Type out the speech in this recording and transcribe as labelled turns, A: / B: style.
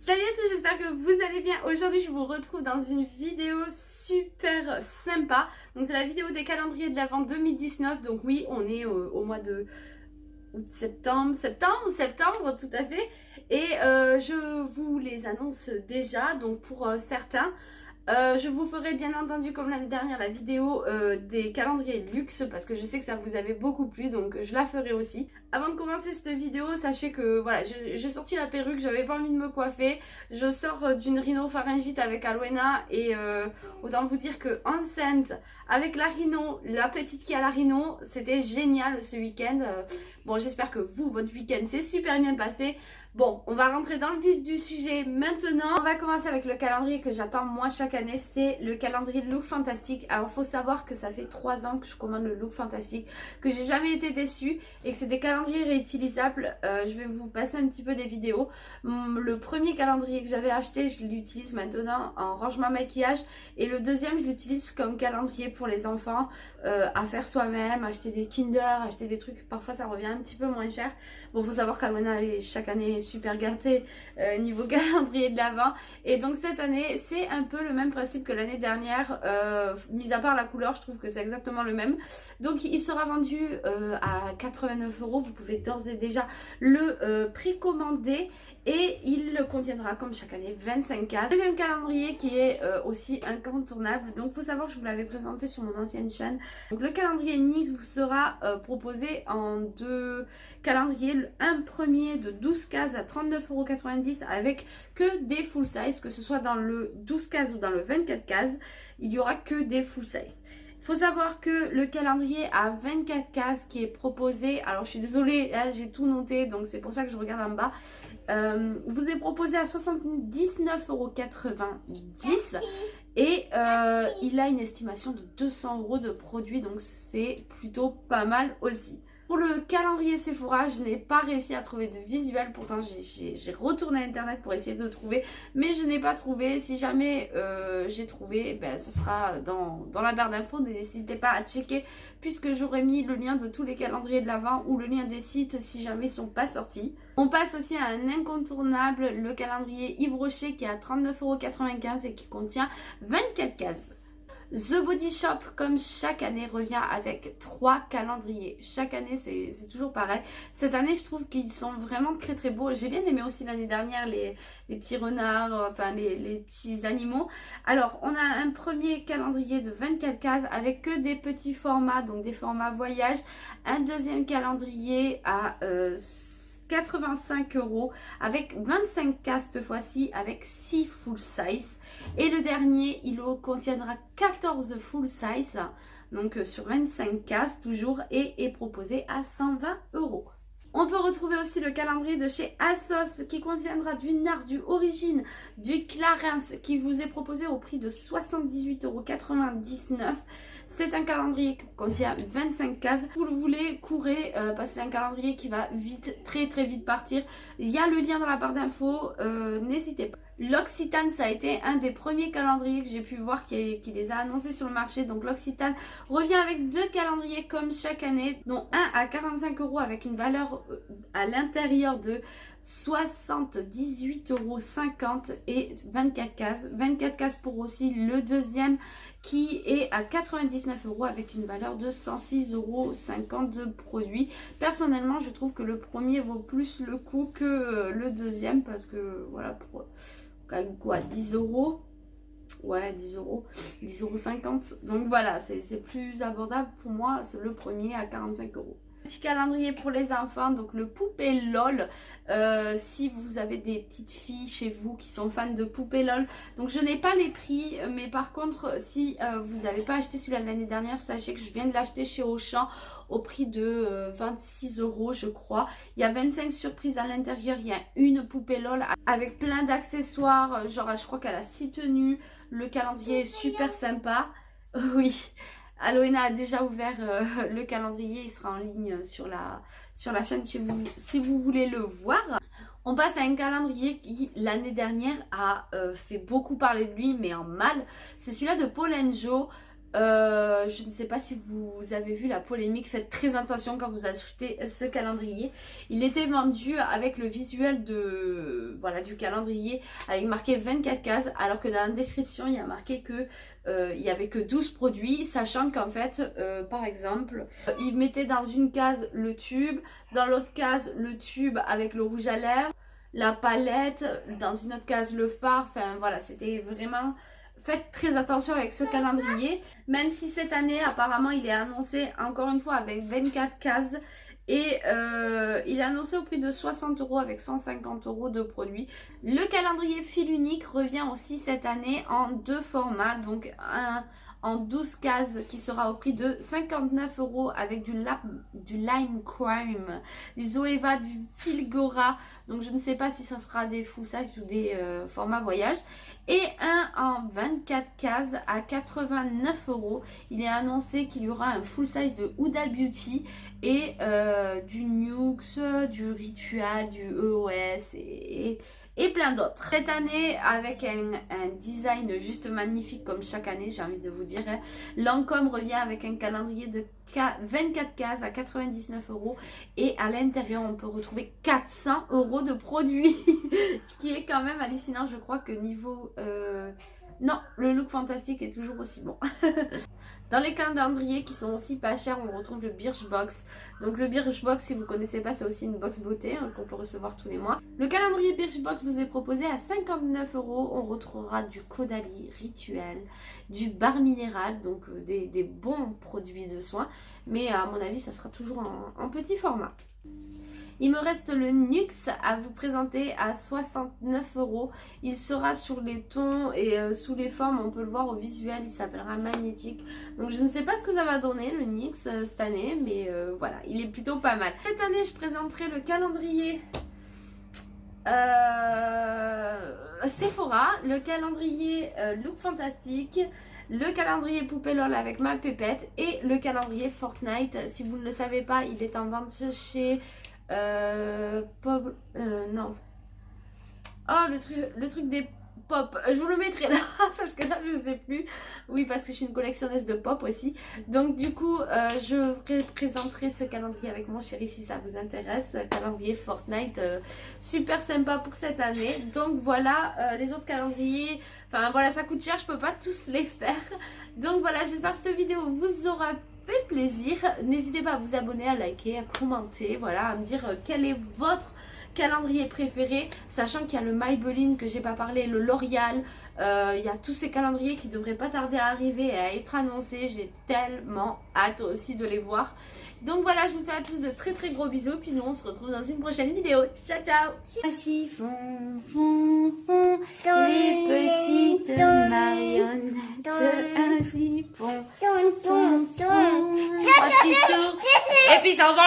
A: Salut à tous, j'espère que vous allez bien. Aujourd'hui, je vous retrouve dans une vidéo super sympa. Donc, c'est la vidéo des calendriers de l'Avent 2019. Donc, oui, on est au mois de septembre, tout à fait. Et je vous les annonce déjà. Donc, pour certains, je vous ferai bien entendu, comme l'année dernière, la vidéo des calendriers luxe parce que je sais que ça vous avait beaucoup plu, donc je la ferai aussi. Avant de commencer cette vidéo, sachez que voilà, j'ai sorti la perruque, j'avais pas envie de me coiffer. Je sors d'une rhinopharyngite avec Alwena et autant vous dire que enceinte avec la rhino, la petite qui a la rhino, c'était génial ce week-end. Bon, j'espère que vous, votre week-end s'est super bien passé. Bon, on va rentrer dans le vif du sujet maintenant. On va commencer avec le calendrier que j'attends moi chaque année, c'est le calendrier Look Fantastique. Alors, il faut savoir que ça fait 3 ans que je commande le Look Fantastique, que j'ai jamais été déçue et que c'est des calendriers réutilisables. Je vais vous passer un petit peu des vidéos. Le premier calendrier que j'avais acheté, je l'utilise maintenant en rangement maquillage et le deuxième, je l'utilise comme calendrier pour les enfants à faire soi-même, acheter des Kinder, acheter des trucs. Parfois, ça revient un petit peu moins cher. Bon, il faut savoir qu'Alwena est chaque année super gâtée niveau calendrier de l'Avent et donc cette année c'est un peu le même principe que l'année dernière, mis à part la couleur, je trouve que c'est exactement le même. Donc il sera vendu à 89 €. Vous pouvez d'ores et déjà le précommander et il contiendra comme chaque année 25 cases. Deuxième calendrier qui est aussi incontournable, donc il faut savoir que je vous l'avais présenté sur mon ancienne chaîne. Donc le calendrier NYX vous sera proposé en deux calendriers, un premier de 12 cases à 39,90 € avec que des full size, que ce soit dans le 12 cases ou dans le 24 cases, il n'y aura que des full size. Il faut savoir que le calendrier à 24 cases qui est proposé, alors je suis désolée, là j'ai tout noté donc c'est pour ça que je regarde en bas, vous est proposé à 79,90 € et il a une estimation de 200 € de produit, donc c'est plutôt pas mal aussi. Pour le calendrier Sephora, je n'ai pas réussi à trouver de visuel, pourtant j'ai retourné à internet pour essayer de trouver, mais je n'ai pas trouvé. Si jamais j'ai trouvé, ben, ce sera dans la barre d'infos, n'hésitez pas à checker puisque j'aurai mis le lien de tous les calendriers de l'Avent ou le lien des sites si jamais ils ne sont pas sortis. On passe aussi à un incontournable, le calendrier Yves Rocher qui est à 39,95 € et qui contient 24 cases. The Body Shop, comme chaque année, revient avec 3 calendriers. Chaque année, c'est toujours pareil. Cette année, je trouve qu'ils sont vraiment très très beaux. J'ai bien aimé aussi l'année dernière les petits renards, enfin les petits animaux. Alors, on a un premier calendrier de 24 cases avec que des petits formats, donc des formats voyage. Un deuxième calendrier à 85 € avec 25 cases cette fois-ci avec 6 full size et le dernier il contiendra 14 full size donc sur 25 cases toujours et est proposé à 120 €. On peut retrouver aussi le calendrier de chez ASOS qui contiendra du NARS, du Origine, du Clarins qui vous est proposé au prix de 78,99 €. C'est un calendrier qui contient 25 cases. Vous le voulez, courez parce que c'est un calendrier qui va vite, très très vite partir. Il y a le lien dans la barre d'infos, n'hésitez pas. L'Occitane, ça a été un des premiers calendriers que j'ai pu voir qui les a annoncés sur le marché. Donc l'Occitane revient avec 2 calendriers comme chaque année, dont un à 45 € avec une valeur à l'intérieur de 78,50 € et 24 cases. 24 cases pour aussi le deuxième qui est à 99 € avec une valeur de 106,50 € de produit. Personnellement, je trouve que le premier vaut plus le coup que le deuxième parce que voilà, pour quoi, 10 €. Ouais, 10 €, 10,50 €. Donc voilà, c'est plus abordable pour moi. C'est le premier à 45 €. Petit calendrier pour les enfants, donc le poupée LOL. Si vous avez des petites filles chez vous qui sont fans de poupée LOL, donc je n'ai pas les prix, mais par contre si vous n'avez pas acheté celui-là de l'année dernière, sachez que je viens de l'acheter chez Auchan au prix de 26 € je crois. Il y a 25 surprises à l'intérieur, il y a une poupée LOL avec plein d'accessoires, genre je crois qu'elle a 6 tenues, le calendrier est super sympa. Oui. Alwena a déjà ouvert le calendrier, il sera en ligne sur la chaîne si vous voulez le voir. On passe à un calendrier qui l'année dernière a fait beaucoup parler de lui mais en mal. C'est celui-là de Paul & Joe. Je ne sais pas si vous avez vu la polémique, faites très attention quand vous achetez ce calendrier. Il était vendu avec le visuel de, voilà, du calendrier avec marqué 24 cases, alors que dans la description il y a marqué que il n'y avait que 12 produits, sachant qu'en fait, par exemple, il mettait dans une case le tube, dans l'autre case le tube avec le rouge à lèvres, la palette, dans une autre case le fard, enfin voilà, c'était vraiment... Faites très attention avec ce calendrier, même si cette année apparemment il est annoncé encore une fois avec 24 cases et il est annoncé au prix de 60 € avec 150 € de produits. Le calendrier fil unique revient aussi cette année en deux formats, donc un en 12 cases qui sera au prix de 59 € avec du Lime Crime, du Zoeva, du Filgora. Donc je ne sais pas si ça sera des full size ou des formats voyage. Et un en 24 cases à 89 €. Il est annoncé qu'il y aura un full size de Huda Beauty et du Nuxe, du Ritual, du EOS et plein d'autres. Cette année, avec un design juste magnifique comme chaque année, j'ai envie de vous dire, Lancôme revient avec un calendrier de 24 cases à 99 € et à l'intérieur on peut retrouver 400 € de produits ce qui est quand même hallucinant. Je crois que niveau non, le look fantastique est toujours aussi bon. Dans les calendriers qui sont aussi pas chers, on retrouve le Birchbox. Donc le Birchbox, si vous ne connaissez pas, c'est aussi une box beauté qu'on peut recevoir tous les mois. Le calendrier Birchbox vous est proposé à 59 €. On retrouvera du Caudalie, Rituel, du bar minéral, donc des bons produits de soins. Mais à mon avis, ça sera toujours en petit format. Il me reste le Nuxe à vous présenter à 69 €. Il sera sur les tons et sous les formes, on peut le voir au visuel, il s'appellera Magnétique. Donc je ne sais pas ce que ça va donner le Nuxe cette année, mais voilà, il est plutôt pas mal. Cette année, je présenterai le calendrier Sephora, le calendrier Look Fantastique, le calendrier Poupée LOL avec ma pépette et le calendrier Fortnite. Si vous ne le savez pas, il est en vente chez... non. Oh, le truc des pop. Je vous le mettrai là parce que là je sais plus. Oui, parce que je suis une collectionneuse de pop aussi. Donc du coup, je présenterai ce calendrier avec mon chéri si ça vous intéresse. Calendrier Fortnite, super sympa pour cette année. Donc voilà, les autres calendriers, enfin voilà, ça coûte cher, je peux pas tous les faire. Donc voilà, j'espère que cette vidéo vous aura fait plaisir. N'hésitez pas à vous abonner, à liker, à commenter, voilà, à me dire quel est votre calendrier préféré, sachant qu'il y a le Maybelline que j'ai pas parlé, le L'Oréal, il y a tous ces calendriers qui devraient pas tarder à arriver et à être annoncés. J'ai tellement hâte aussi de les voir. Donc voilà, je vous fais à tous de très très gros bisous, puis nous on se retrouve dans une prochaine vidéo. Ciao ciao. Ainsi font les petites marionnettes, ainsi font et puis ça va.